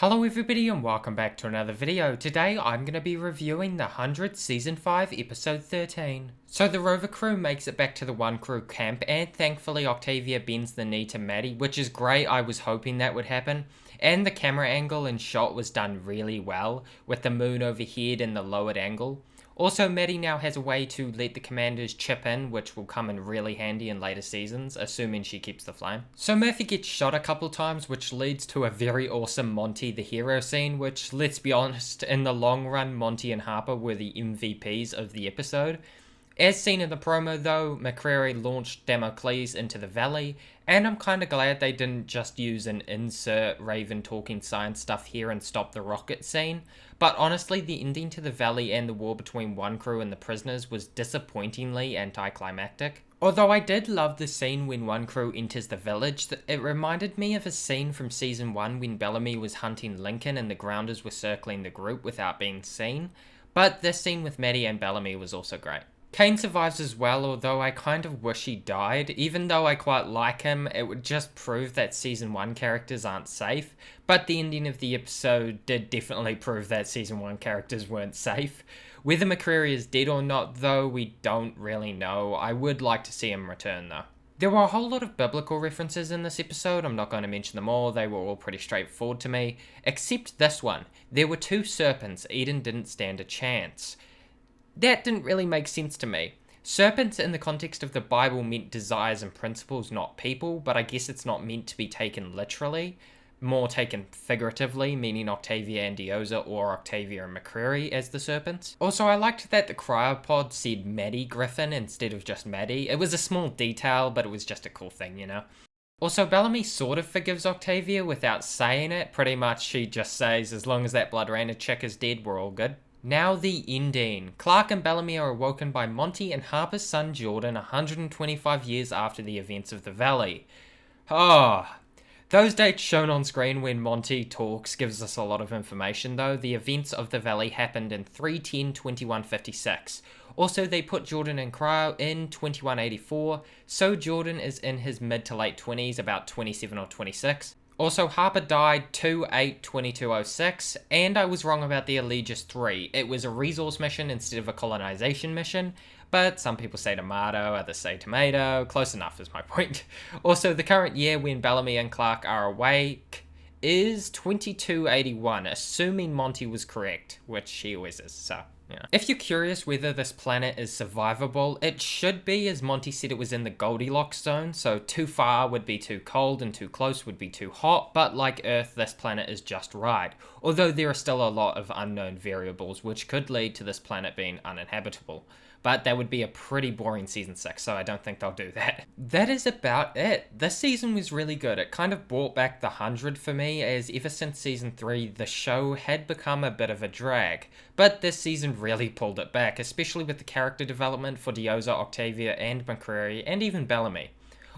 Hello everybody and welcome back to another video. Today I'm going to be reviewing the 100 Season 5 Episode 13. So the rover crew makes it back to the One Crew camp and thankfully Octavia bends the knee to Maddie, which is great. I was hoping that would happen. And the camera angle and shot was done really well with the moon overhead and the lowered angle. Also, Maddie now has a way to let the commanders chip in, which will come in really handy in later seasons, assuming she keeps the flame. So Murphy gets shot a couple times, which leads to a very awesome Monty the hero scene, which, let's be honest, in the long run, Monty and Harper were the MVPs of the episode. As seen in the promo though, McCreary launched Damocles into the valley, and I'm kinda glad they didn't just use an insert Raven talking science stuff here and stop the rocket scene. But honestly, the ending to the valley and the war between One Crew and the prisoners was disappointingly anticlimactic. Although I did love the scene when One Crew enters the village, it reminded me of a scene from Season 1 when Bellamy was hunting Lincoln and the Grounders were circling the group without being seen. But this scene with Maddie and Bellamy was also great. Kane survives as well, although I kind of wish he died. Even though I quite like him, it would just prove that Season 1 characters aren't safe. But the ending of the episode did definitely prove that Season 1 characters weren't safe. Whether McCreary is dead or not, though, we don't really know. I would like to see him return, though. There were a whole lot of biblical references in this episode. I'm not going to mention them all. They were all pretty straightforward to me. Except this one. There were two serpents. Eden didn't stand a chance. That didn't really make sense to me. Serpents in the context of the Bible meant desires and principles, not people, but I guess it's not meant to be taken literally. More taken figuratively, meaning Octavia and Dioza or Octavia and McCreary as the serpents. Also, I liked that the cryopod said Maddie Griffin instead of just Maddie. It was a small detail, but it was just a cool thing, you know? Also, Bellamy sort of forgives Octavia without saying it. Pretty much she just says, as long as that Blood Rainer chick is dead, we're all good. Now the ending. Clark and Bellamy are awoken by Monty and Harper's son Jordan 125 years after the events of the Valley. Those dates shown on screen when Monty talks gives us a lot of information though. The events of the Valley happened in 3/10/2156. Also, they put Jordan in cryo in 2184, so Jordan is in his mid to late 20s, about 27 or 26. Also, Harper died 2/8/2206, and I was wrong about the Allegis 3. It was a resource mission instead of a colonization mission, but some people say tomato, others say tomato. Close enough is my point. Also, the current year when Bellamy and Clark are awake is 2281, assuming Monty was correct, which he always is, so... yeah. If you're curious whether this planet is survivable, it should be, as Monty said it was in the Goldilocks zone, so too far would be too cold and too close would be too hot, but like Earth, this planet is just right. Although there are still a lot of unknown variables which could lead to this planet being uninhabitable. But that would be a pretty boring Season 6, so I don't think they'll do that. That is about it. This season was really good. It kind of brought back the 100 for me, as ever since Season 3, the show had become a bit of a drag. But this season really pulled it back, especially with the character development for Dioza, Octavia, and McCreary, and even Bellamy.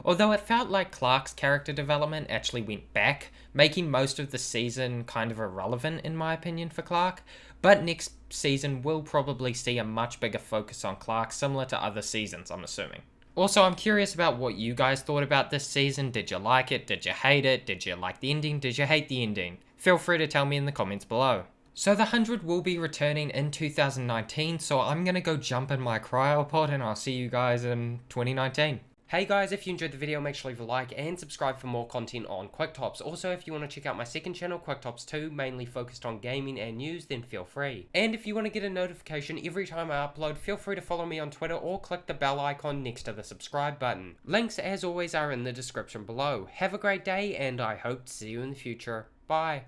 Although it felt like Clark's character development actually went back, making most of the season kind of irrelevant in my opinion for Clark, but next season we'll probably see a much bigger focus on Clark, similar to other seasons, I'm assuming. Also, I'm curious about what you guys thought about this season. Did you like it? Did you hate it? Did you like the ending? Did you hate the ending? Feel free to tell me in the comments below. So the 100 will be returning in 2019, so I'm gonna go jump in my cryopod and I'll see you guys in 2019. Hey guys, if you enjoyed the video, make sure to leave a like and subscribe for more content on Quicktops. Also, if you want to check out my second channel, Quicktops 2, mainly focused on gaming and news, then feel free. And if you want to get a notification every time I upload, feel free to follow me on Twitter or click the bell icon next to the subscribe button. Links, as always, are in the description below. Have a great day, and I hope to see you in the future. Bye.